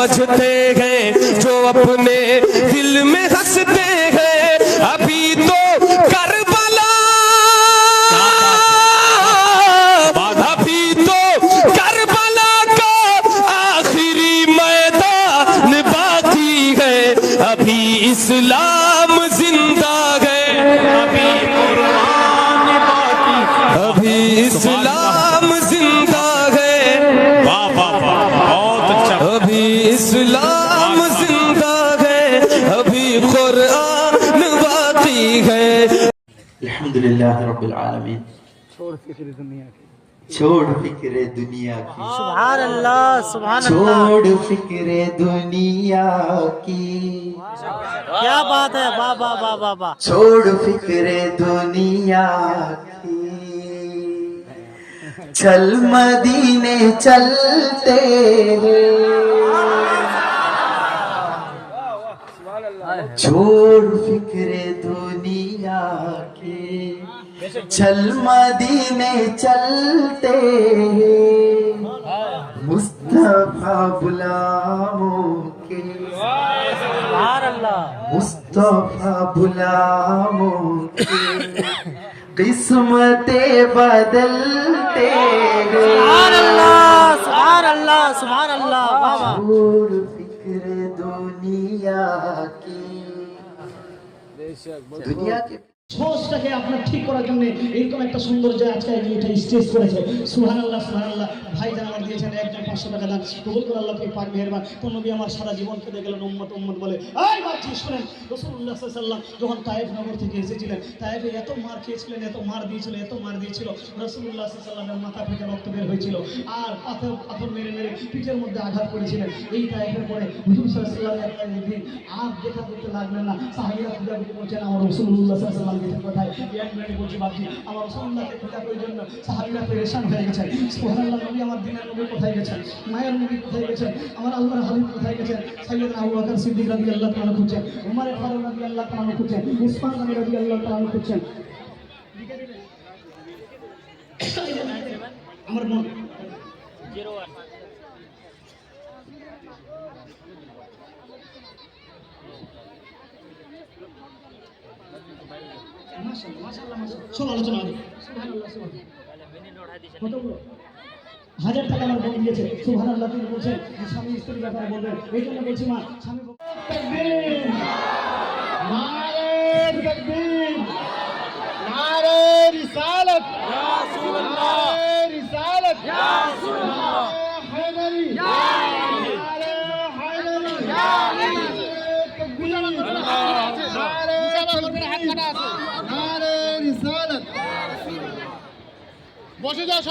समझते हैं, जो अपने दिल में हंसते हैं। अभी तो करबला, अभी तो करबला का आखिरी मैदान बाकी है। अभी इस्लाम जिंदा है, अभी कुरान बाकी, अभी इस्लाम जिंदा है। वाह वाह वाह, बहुत अच्छा। अभी इस्लाम जिंदा है, अभी कुरान बाकी है। अल्हम्दुलिल्लाह रब्बिल आलमीन। छोड़ फिक्र दुनिया की, सुभान अल्लाह, सुभान अल्लाह, छोड़ फिक्र दुनिया की। क्या बात है, वाह वाह वाह वाह वाह। छोड़ फिक्र दुनिया की, चल मदीने चलते हैं। छोड़ फिक्र दुनिया की, चल मदीने चलते हैं। मुस्तफा गुलामों के, सुभान अल्लाह, मुस्तफा गुलामों के किस्मतें बदलते हैं। सुभान अल्लाह, सुभान अल्लाह, सुभान अल्लाह, वाह वाह। छोड़ फिक्र दुनिया की, दुनिया के সমাজটাকে আপনার ঠিক করার জন্য এরকম একটা সুন্দর যে আজকে এটা স্টেজ করেছে। সুবহানাল্লাহ, সুবহানাল্লাহ। ভাই যারা আমার দিয়েছেন একজন 500 টাকা দান, কবুল করে আল্লাহ পাক পাক মেহেরবান। তো নবী আমার সারা জীবন কেঁদে গেলেন, উম্মত উম্মত বলে। এই বাচ্চা শুনেন, রাসূলুল্লাহ সাল্লাল্লাহু আলাইহি ওয়াসাল্লাম যখন তায়েফ নগর থেকে এসেছিলেন, তায়েফে এত মার খেয়েছিলেন, এত মার দিয়েছিল, এত মার দিয়েছিল, রাসূলুল্লাহ সাল্লাল্লাহু আলাইহি ওয়াসাল্লামের মাথা ফেটে রক্ত বের হয়েছিল, আর পাথর পাথর মেরে মেরে পিঠের মধ্যে আঘাত করেছিলেন। এই তায়েফের পরে হুজুর সাল্লাল্লাহু আলাইহি ওয়াসাল্লাম একদিন আর দেখা করতে লাগলেন না। সাহাবীরা খুঁজাখুঁজি করছেন, আমার রাসূলুল্লাহ সাল্লাল্লাহু আলাইহি ওয়াসাল্লাম গেছেন কোথায়। বলছি বাপজি, আমার রাসূলুল্লাহকে খোঁজা করার জন্য সাহাবীরা পেরেশান হয়ে গেছেন। সুবহানাল্লাহ, নবী আমার দিনের নবী কোথায় গেছেন, মায়ের নবী কোথায় গেছেন, আমার আল্লাহর হাবিব কোথায় গেছেন। সাইয়েদনা আবু বকর সিদ্দিক রাদিয়াল্লাহু তাআলা খুঁজছেন, ওমর ফারুক রাদিয়াল্লাহু তাআলা খুঁজছেন, উসমান গনি রাদিয়াল্লাহু তাআলা খুঁজছেন। আমার মন 01 সব আলোচনা হবে। সুবহানাল্লাহ, সুবহানাল্লাহ। 1000 টাকা আমার বোন দিয়েছে। সুবহানাল্লাহ, তিনি বলছেন যে স্বামী স্ত্রীর ব্যাপারে বলবেন, এই জন্য বলছি মা, স্বামী তাকবীর, নারে তাকবীর, নারে রিসালাত, ইয়া রাসূলুল্লাহ, নারে রিসালাত, ইয়া রাসূলুল্লাহ, হায়দারি, ইয়া নারে হায়দারি, ইয়া তাকবীর, নারে রিসালাত, নারে রিসালাত। বসে যাও।